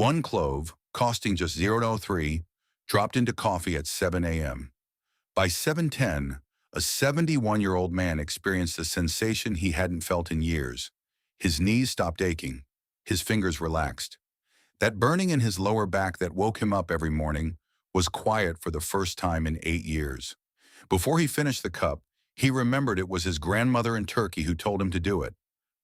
One clove, costing just 0.03, dropped into coffee at 7 a.m. By 7:10, a 71-year-old man experienced a sensation he hadn't felt in years. His knees stopped aching. His fingers relaxed. That burning in his lower back that woke him up every morning was quiet for the first time in 8 years. Before he finished the cup, he remembered it was his grandmother in Turkey who told him to do it.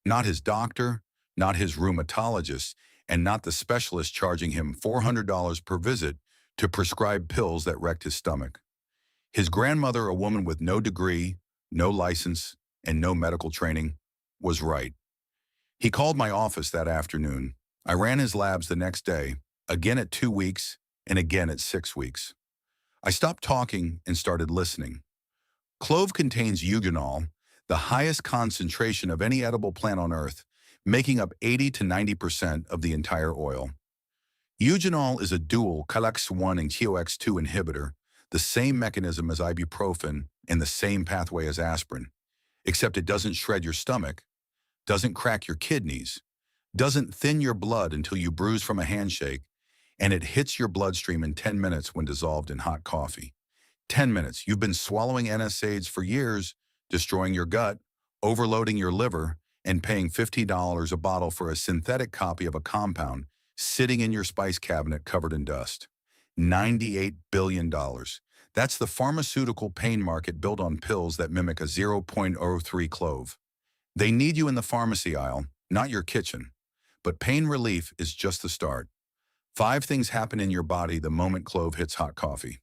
Not his doctor, not his rheumatologist, and not the specialist charging him $400 per visit to prescribe pills that wrecked his stomach. His grandmother, a woman with no degree, no license, and no medical training, was right. He called my office that afternoon. I ran his labs the next day, again at 2 weeks, and again at 6 weeks. I stopped talking and started listening. Clove contains eugenol, the highest concentration of any edible plant on earth, making up 80 to 90% of the entire oil. Eugenol is a dual COX-1 and COX-2 inhibitor, the same mechanism as ibuprofen and the same pathway as aspirin, except it doesn't shred your stomach, doesn't crack your kidneys, doesn't thin your blood until you bruise from a handshake, and it hits your bloodstream in 10 minutes when dissolved in hot coffee. 10 minutes. You've been swallowing NSAIDs for years, destroying your gut, overloading your liver, and paying $50 a bottle for a synthetic copy of a compound sitting in your spice cabinet covered in dust. $98 billion. That's the pharmaceutical pain market built on pills that mimic a 0.03 clove. They need you in the pharmacy aisle, not your kitchen. But pain relief is just the start. 5 things happen in your body the moment clove hits hot coffee.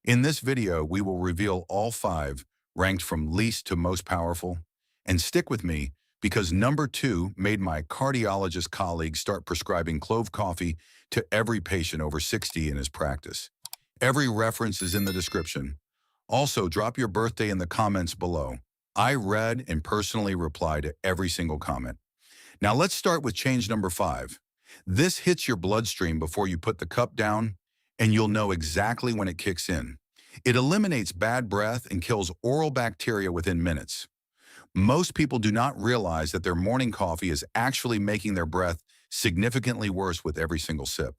In this video, we will reveal all 5, ranked from least to most powerful. And stick with me, because number 2 made my cardiologist colleagues start prescribing clove coffee to every patient over 60 in his practice. Every reference is in the description. Also, drop your birthday in the comments below. I read and personally reply to every single comment. Now let's start with change number 5. This hits your bloodstream before you put the cup down, and you'll know exactly when it kicks in. It eliminates bad breath and kills oral bacteria within minutes. Most people do not realize that their morning coffee is actually making their breath significantly worse with every single sip.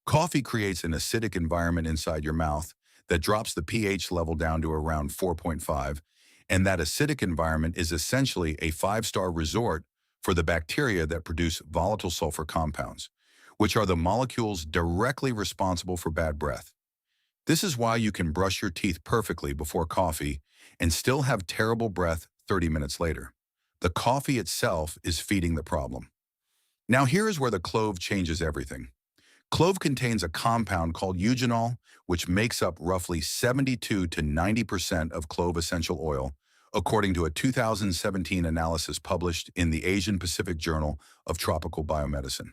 Coffee creates an acidic environment inside your mouth that drops the pH level down to around 4.5, and that acidic environment is essentially a 5-star resort for the bacteria that produce volatile sulfur compounds, which are the molecules directly responsible for bad breath. This is why you can brush your teeth perfectly before coffee and still have terrible breath 30 minutes later. The coffee itself is feeding the problem. Now here is where the clove changes everything. Clove contains a compound called eugenol, which makes up roughly 72 to 90% of clove essential oil, according to a 2017 analysis published in the Asian Pacific Journal of Tropical Biomedicine.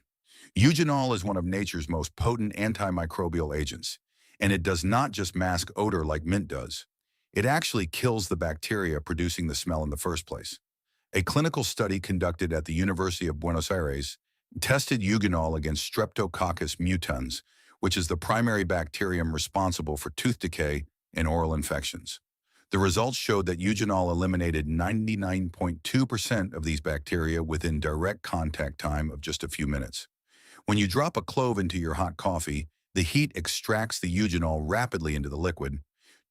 Eugenol is one of nature's most potent antimicrobial agents, and it does not just mask odor like mint does. It actually kills the bacteria producing the smell in the first place. A clinical study conducted at the University of Buenos Aires tested eugenol against Streptococcus mutans, which is the primary bacterium responsible for tooth decay and oral infections. The results showed that eugenol eliminated 99.2% of these bacteria within direct contact time of just a few minutes. When you drop a clove into your hot coffee, the heat extracts the eugenol rapidly into the liquid,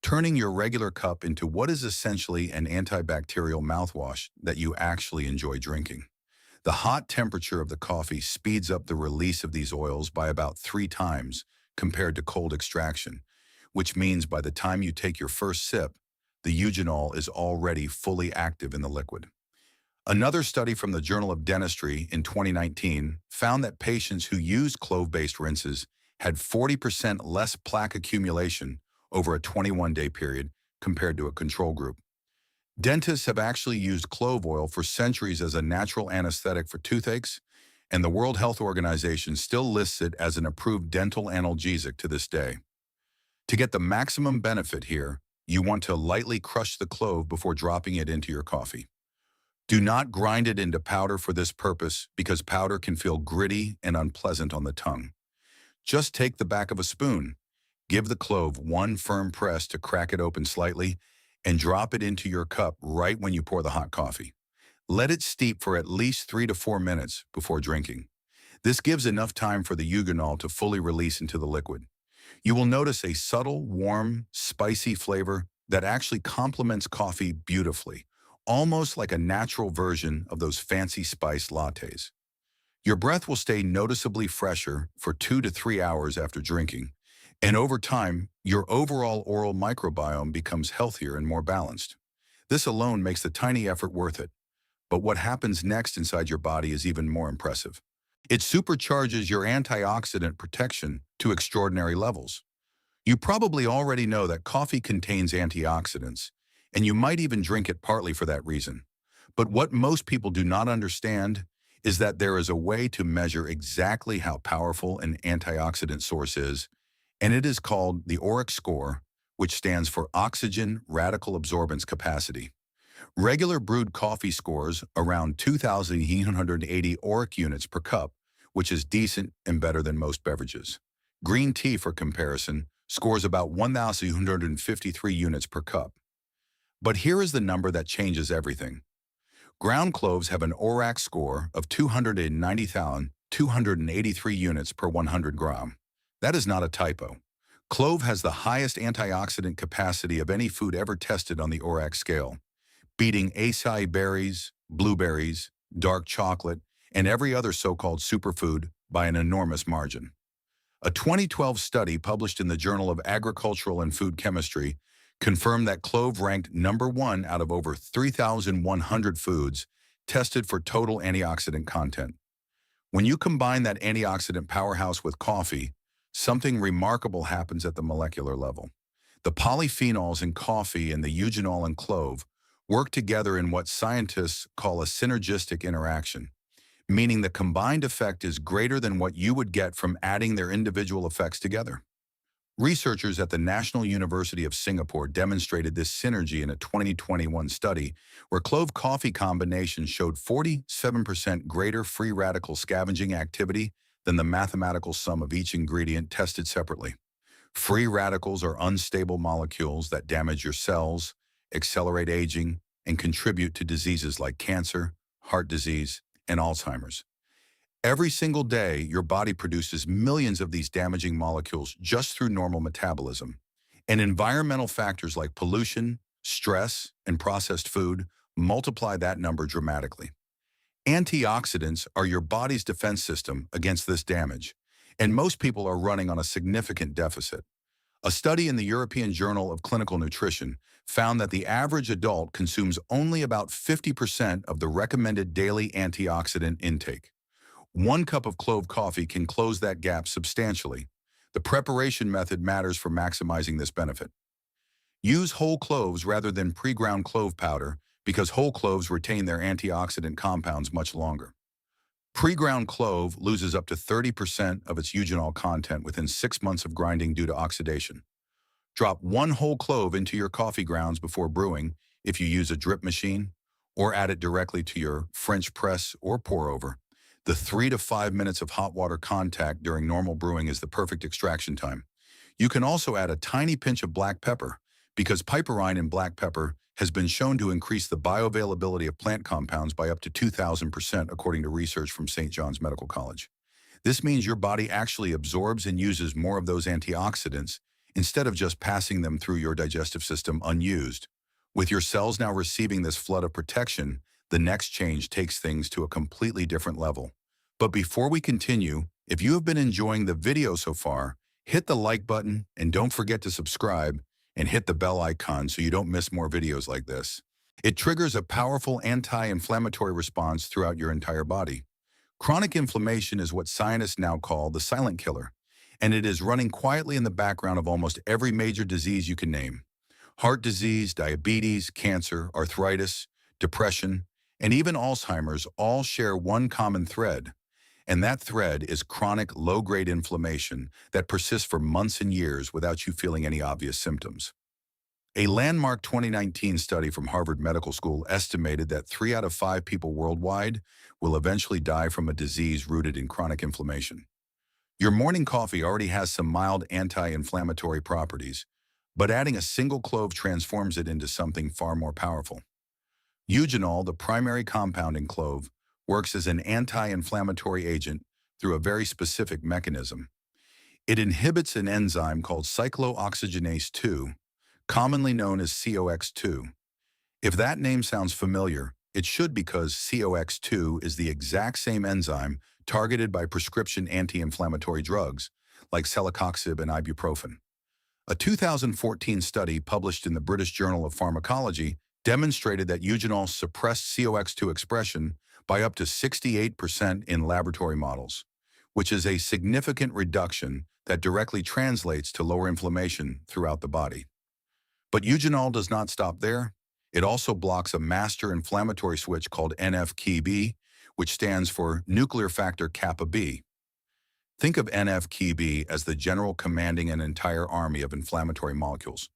turning your regular cup into what is essentially an antibacterial mouthwash that you actually enjoy drinking. The hot temperature of the coffee speeds up the release of these oils by about 3 times compared to cold extraction, which means by the time you take your first sip, the eugenol is already fully active in the liquid. Another study from the Journal of Dentistry in 2019 found that patients who used clove-based rinses had 40% less plaque accumulation over a 21-day period compared to a control group. Dentists have actually used clove oil for centuries as a natural anesthetic for toothaches, and the World Health Organization still lists it as an approved dental analgesic to this day. To get the maximum benefit here, you want to lightly crush the clove before dropping it into your coffee. Do not grind it into powder for this purpose because powder can feel gritty and unpleasant on the tongue. Just take the back of a spoon, give the clove one firm press to crack it open slightly, and drop it into your cup right when you pour the hot coffee. Let it steep for at least 3 to 4 minutes before drinking. This gives enough time for the eugenol to fully release into the liquid. You will notice a subtle, warm, spicy flavor that actually complements coffee beautifully, almost like a natural version of those fancy spiced lattes. Your breath will stay noticeably fresher for 2 to 3 hours after drinking, and over time, your overall oral microbiome becomes healthier and more balanced. This alone makes the tiny effort worth it, but what happens next inside your body is even more impressive. It supercharges your antioxidant protection to extraordinary levels. You probably already know that coffee contains antioxidants, and you might even drink it partly for that reason. But what most people do not understand is that there is a way to measure exactly how powerful an antioxidant source is, and it is called the ORAC score, which stands for Oxygen Radical Absorbance Capacity. Regular brewed coffee scores around 2,880 ORAC units per cup, which is decent and better than most beverages. Green tea, for comparison, scores about 1,253 units per cup. But here is the number that changes everything. Ground cloves have an ORAC score of 290,283 units per 100 gram. That is not a typo. Clove has the highest antioxidant capacity of any food ever tested on the ORAC scale, beating acai berries, blueberries, dark chocolate, and every other so-called superfood by an enormous margin. A 2012 study published in the Journal of Agricultural and Food Chemistry confirmed that clove ranked #1 out of over 3,100 foods tested for total antioxidant content. When you combine that antioxidant powerhouse with coffee, something remarkable happens at the molecular level. The polyphenols in coffee and the eugenol in clove work together in what scientists call a synergistic interaction, meaning the combined effect is greater than what you would get from adding their individual effects together. Researchers at the National University of Singapore demonstrated this synergy in a 2021 study where clove coffee combinations showed 47% greater free radical scavenging activity than the mathematical sum of each ingredient tested separately. Free radicals are unstable molecules that damage your cells, accelerate aging, and contribute to diseases like cancer, heart disease, and Alzheimer's. Every single day, your body produces millions of these damaging molecules just through normal metabolism. And environmental factors like pollution, stress, and processed food multiply that number dramatically. Antioxidants are your body's defense system against this damage, and most people are running on a significant deficit. A study in the European Journal of Clinical Nutrition found that the average adult consumes only about 50% of the recommended daily antioxidant intake. 1 cup of clove coffee can close that gap substantially. The preparation method matters for maximizing this benefit. Use whole cloves rather than pre-ground clove powder because whole cloves retain their antioxidant compounds much longer. Pre-ground clove loses up to 30% of its eugenol content within 6 months of grinding due to oxidation. Drop 1 whole clove into your coffee grounds before brewing if you use a drip machine, or add it directly to your French press or pour over. The 3 to 5 minutes of hot water contact during normal brewing is the perfect extraction time. You can also add a tiny pinch of black pepper, because piperine in black pepper has been shown to increase the bioavailability of plant compounds by up to 2,000% according to research from St. John's Medical College. This means your body actually absorbs and uses more of those antioxidants instead of just passing them through your digestive system unused. With your cells now receiving this flood of protection, the next change takes things to a completely different level. But before we continue, if you have been enjoying the video so far, hit the like button and don't forget to subscribe and hit the bell icon so you don't miss more videos like this. It triggers a powerful anti-inflammatory response throughout your entire body. Chronic inflammation is what scientists now call the silent killer, and it is running quietly in the background of almost every major disease you can name. Heart disease, diabetes, cancer, arthritis, depression, and even Alzheimer's all share one common thread, and that thread is chronic low-grade inflammation that persists for months and years without you feeling any obvious symptoms. A landmark 2019 study from Harvard Medical School estimated that 3 out of 5 people worldwide will eventually die from a disease rooted in chronic inflammation. Your morning coffee already has some mild anti-inflammatory properties, but adding a single clove transforms it into something far more powerful. Eugenol, the primary compound in clove, works as an anti-inflammatory agent through a very specific mechanism. It inhibits an enzyme called cyclooxygenase 2, commonly known as COX2. If that name sounds familiar, it should because COX2 is the exact same enzyme targeted by prescription anti-inflammatory drugs like celecoxib and ibuprofen. A 2014 study published in the British Journal of Pharmacology demonstrated that eugenol suppressed COX2 expression by up to 68% in laboratory models, which is a significant reduction that directly translates to lower inflammation throughout the body. But eugenol does not stop there. It also blocks a master inflammatory switch called NF-κB, which stands for nuclear factor kappa B. Think of NF-κB as the general commanding an entire army of inflammatory molecules.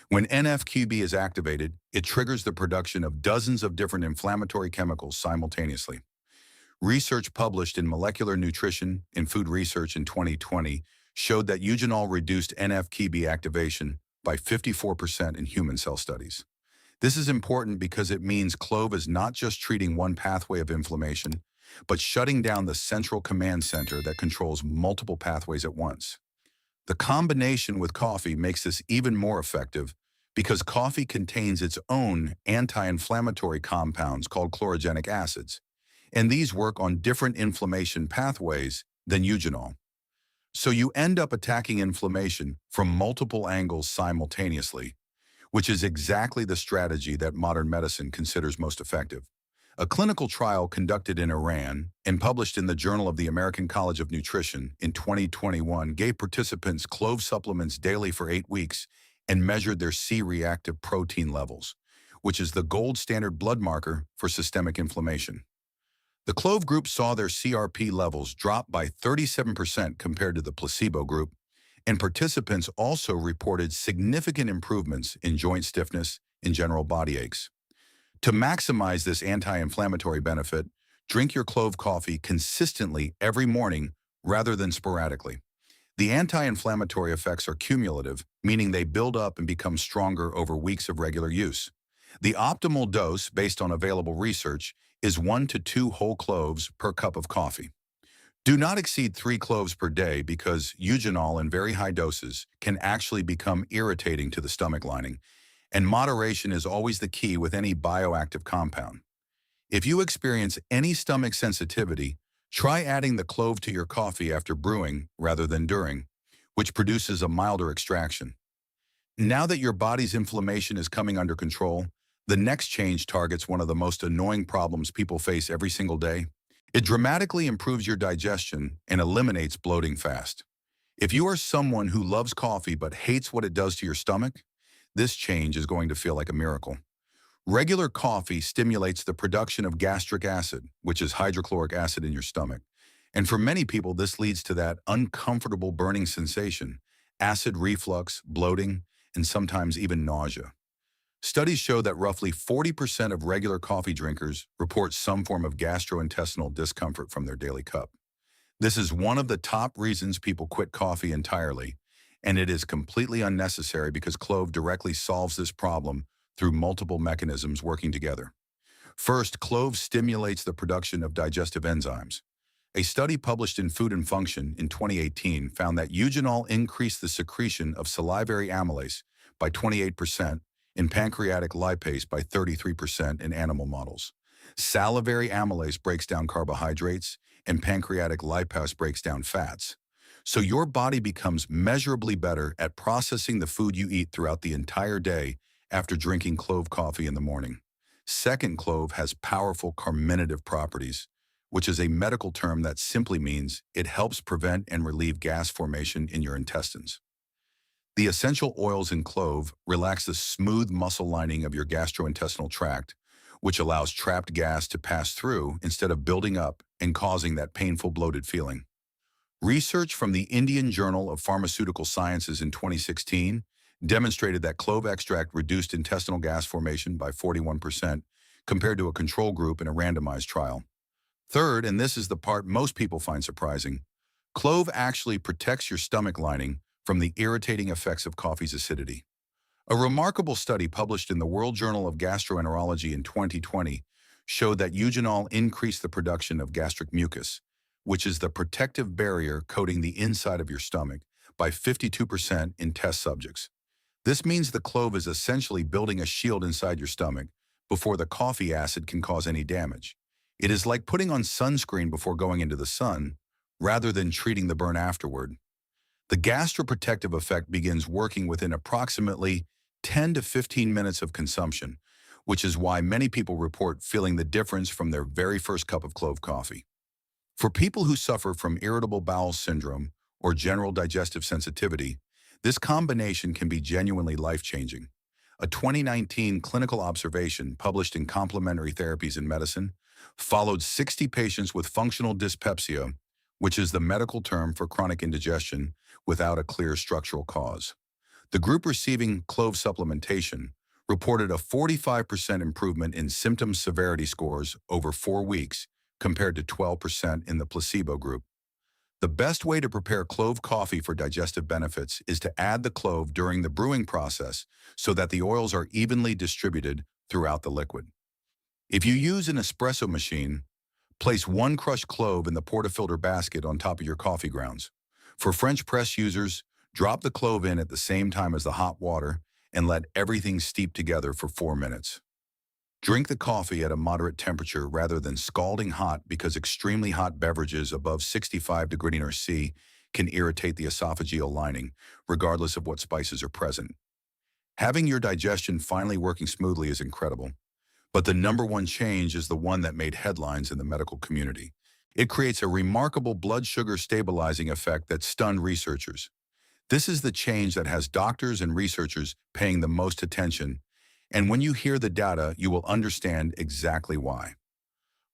When NF-κB is activated, it triggers the production of dozens of different inflammatory chemicals simultaneously. Research published in Molecular Nutrition in Food Research in 2020 showed that eugenol reduced NF-κB activation by 54% in human cell studies. This is important because it means Clove is not just treating one pathway of inflammation, but shutting down the central command center that controls multiple pathways at once. The combination with coffee makes this even more effective because coffee contains its own anti-inflammatory compounds called chlorogenic acids, and these work on different inflammation pathways than eugenol. So you end up attacking inflammation from multiple angles simultaneously, which is exactly the strategy that modern medicine considers most effective. A clinical trial conducted in Iran and published in the Journal of the American College of Nutrition in 2021 gave participants Clove supplements daily for 8 weeks and measured their C-reactive protein levels, which is the gold standard blood marker for systemic inflammation. The Clove group saw their CRP levels drop by 37% compared to the placebo group, and participants also reported significant improvements in joint stiffness and general body aches. To maximize this anti-inflammatory benefit, drink your Clove coffee consistently every morning rather than sporadically. The anti-inflammatory effects are cumulative, meaning they build up and become stronger over weeks of regular use. The optimal dose, based on available research, is 1 to 2 whole cloves per cup of coffee. Do not exceed 3 cloves per day because eugenol in very high doses can actually become irritating to the stomach lining, and moderation is always the key with any bioactive compound. If you experience any stomach sensitivity, try adding the Clove to your coffee after brewing rather than during, which produces a milder extraction. Now that your body's inflammation is coming under control, the next change targets one of the most annoying problems people face every single day. It dramatically improves your digestion and eliminates bloating fast. If you are someone who loves coffee but hates what it does to your stomach, this change is going to feel like a miracle. Regular coffee stimulates the production of gastric acid, which is hydrochloric acid in your stomach. And for many people, this leads to that uncomfortable burning sensation, acid reflux, bloating, and sometimes even nausea. Studies show that roughly 40% of regular coffee drinkers report some form of gastrointestinal discomfort from their daily cup. This is one of the top reasons people quit coffee entirely, and it is completely unnecessary because Clove directly solves this problem through multiple mechanisms working together. First, Clove stimulates the production of digestive enzymes. A study published in Food and Function in 2018 found that eugenol increased the secretion of salivary amylase by 28% and pancreatic lipase by 33% in animal models. Salivary amylase breaks down carbohydrates, and pancreatic lipase breaks down fats. So your body becomes measurably better at processing the food you eat throughout the entire day after drinking Clove coffee in the morning. Second, Clove has powerful carminative properties, which is a medical term that simply means it helps prevent and relieve gas formation in your intestines. The essential oils in Clove relax the smooth muscle lining of your gastrointestinal tract, which allows trapped gas to pass through instead of building up and causing that painful bloated feeling. Research from the Indian Journal of Pharmaceutical Sciences in 2016 demonstrated that Clove extract reduced intestinal gas formation by 41% compared to a control group in a randomized trial. Third, and this is the part most people find surprising, Clove actually protects your stomach lining from the irritating effects of coffee's acidity. A remarkable study published in the World Journal of Gastroenterology in 2020 showed that eugenol increased the production of gastric mucus, which is the protective barrier coating the inside of your stomach, by 52% in test subjects. This means the clove is essentially building a shield inside your stomach before the coffee acid can cause any damage. It is like putting on sunscreen before going into the sun, rather than treating the burn afterward. The gastroprotective effect begins working within approximately 10 to 15 minutes of consumption, which is why many people report feeling the difference from their very first cup of clove coffee. For people who suffer from irritable bowel syndrome or general digestive sensitivity, this combination can be genuinely life-changing. A 2019 clinical observation published in Complementary Therapies in Medicine followed 60 patients with functional dyspepsia, which is the medical term for chronic indigestion without a clear structural cause. The group receiving clove supplementation reported a 45% improvement in symptom severity scores over 4 weeks compared to 12% in the placebo group. The best way to prepare clove coffee for digestive benefits is to add the clove during the brewing process so that the oils are evenly distributed throughout the liquid. If you use an espresso machine, place 1 crushed clove in the portafilter basket on top of your coffee grounds. For French press users, drop the clove in at the same time as the hot water and let everything steep together for 4 minutes. Drink the coffee at a moderate temperature rather than scalding hot, because extremely hot beverages above 65 degrees C can irritate the esophageal lining, regardless of what spices are present. Having your digestion finally working smoothly is incredible, but the number one change is the one that made headlines in the medical community. It creates a remarkable blood sugar stabilizing effect that stunned researchers. This is the change that has doctors and researchers paying the most attention, and when you hear the data, you will understand exactly why.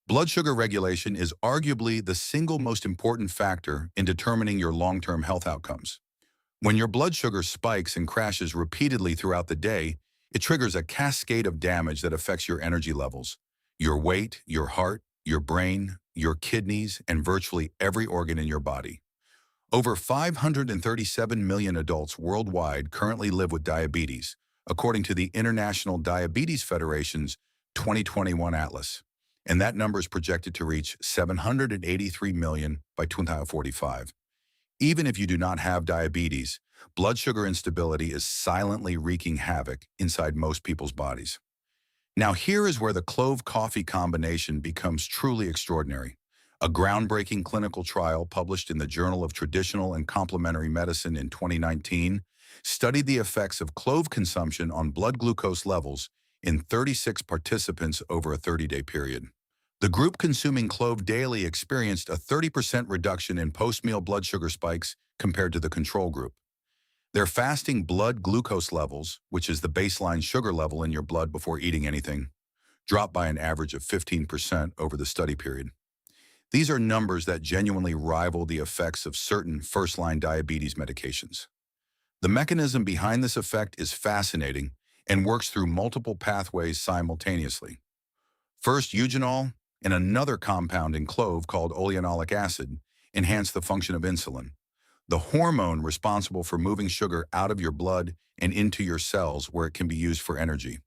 Blood sugar regulation is arguably the single most important factor in determining your long-term health outcomes. When your blood sugar spikes and crashes repeatedly throughout the day, it triggers a cascade of damage that affects your energy levels, your weight, your heart, your brain, your kidneys, and virtually every organ in your body. Over 537 million adults worldwide currently live with diabetes, according to the International Diabetes Federation's 2021 Atlas, and that number is projected to reach 783 million by 2045. Even if you do not have diabetes, blood sugar instability is silently wreaking havoc inside most people's bodies. Now here is where the clove-coffee combination becomes truly extraordinary. A groundbreaking clinical trial published in the Journal of Traditional and Complementary Medicine in 2019 studied the effects of clove consumption on blood glucose levels in 36 participants over a 30-day period. The group consuming clove daily experienced a 30% reduction in post-meal blood sugar spikes compared to the control group. Their fasting blood glucose levels, which is the baseline sugar level in your blood before eating anything, dropped by an average of 15% over the study period. These are numbers that genuinely rival the effects of certain first-line diabetes medications. The mechanism behind this effect is fascinating and works through multiple pathways simultaneously. First, eugenol and another compound in clove called oleanolic acid enhance the function of insulin, the hormone responsible for moving sugar out of your blood and into your cells where it can be used for energy.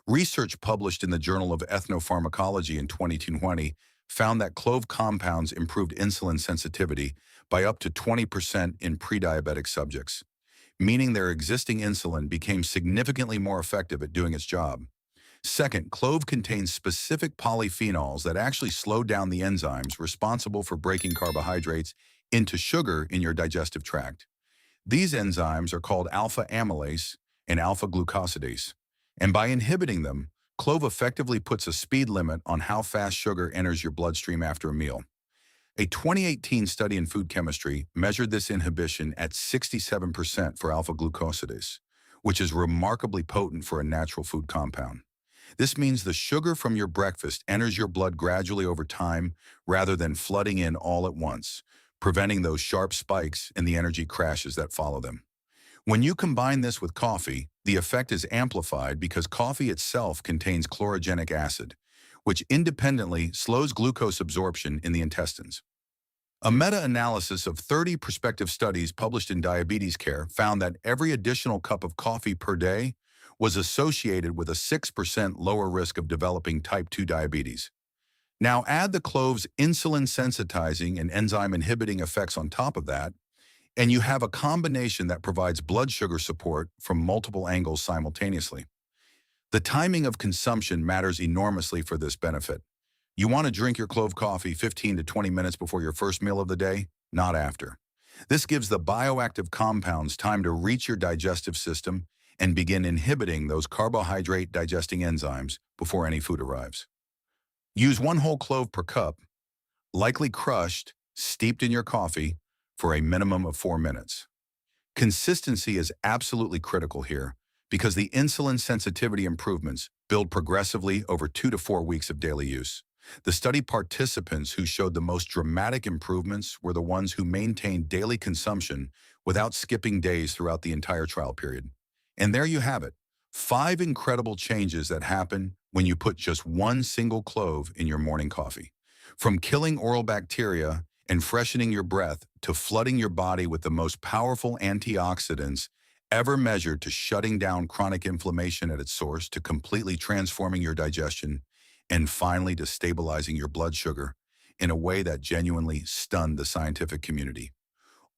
Research published in the Journal of Ethnopharmacology in 2020 found that clove compounds improved insulin sensitivity by up to 20% in pre-diabetic subjects, meaning their existing insulin became significantly more effective at doing its job. Second, clove contains specific polyphenols that actually slow down the enzymes responsible for breaking carbohydrates into sugar in your digestive tract. These enzymes are called alpha amylase and alpha glucosidase, and by inhibiting them, clove effectively puts a speed limit on how fast sugar enters your bloodstream after a meal. A 2018 study in food chemistry measured this inhibition at 67% for alpha glucosidase, which is remarkably potent for a natural food compound. This means the sugar from your breakfast enters your blood gradually over time rather than flooding in all at once, preventing those sharp spikes and the energy crashes that follow them. When you combine this with coffee, the effect is amplified because coffee itself contains chlorogenic acid, which independently slows glucose absorption in the intestines. A meta-analysis of 30 prospective studies published in Diabetes Care found that every additional cup of coffee per day was associated with a 6% lower risk of developing type 2 diabetes. Now add the clove's insulin sensitizing and enzyme inhibiting effects on top of that, and you have a combination that provides blood sugar support from multiple angles simultaneously. The timing of consumption matters enormously for this benefit. You want to drink your clove coffee 15 to 20 minutes before your first meal of the day, not after. This gives the bioactive compounds time to reach your digestive system and begin inhibiting those carbohydrate digesting enzymes before any food arrives. Use one whole clove per cup, likely crushed, steeped in your coffee, for a minimum of 4 minutes. Consistency is absolutely critical here because the insulin sensitivity improvements build progressively over 2 to 4 weeks of daily use. The study participants who showed the most dramatic improvements were the ones who maintained daily consumption without skipping days throughout the entire trial period. And there you have it, 5 incredible changes that happen when you put just one single clove in your morning coffee. From killing oral bacteria and freshening your breath to flooding your body with the most powerful antioxidants ever measured to shutting down chronic inflammation at its source to completely transforming your digestion and finally to stabilizing your blood sugar in a way that genuinely stunned the scientific community.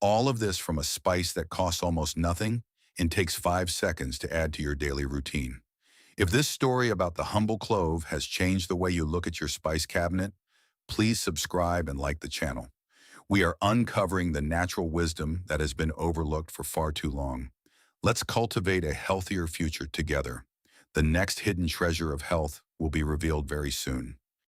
All of this from a spice that costs almost nothing and takes 5 seconds to add to your daily routine. If this story about the humble clove has changed the way you look at your spice cabinet, please subscribe and like the channel. We are uncovering the natural wisdom that has been overlooked for far too long. Let's cultivate a healthier future together. The next hidden treasure of health will be revealed very soon.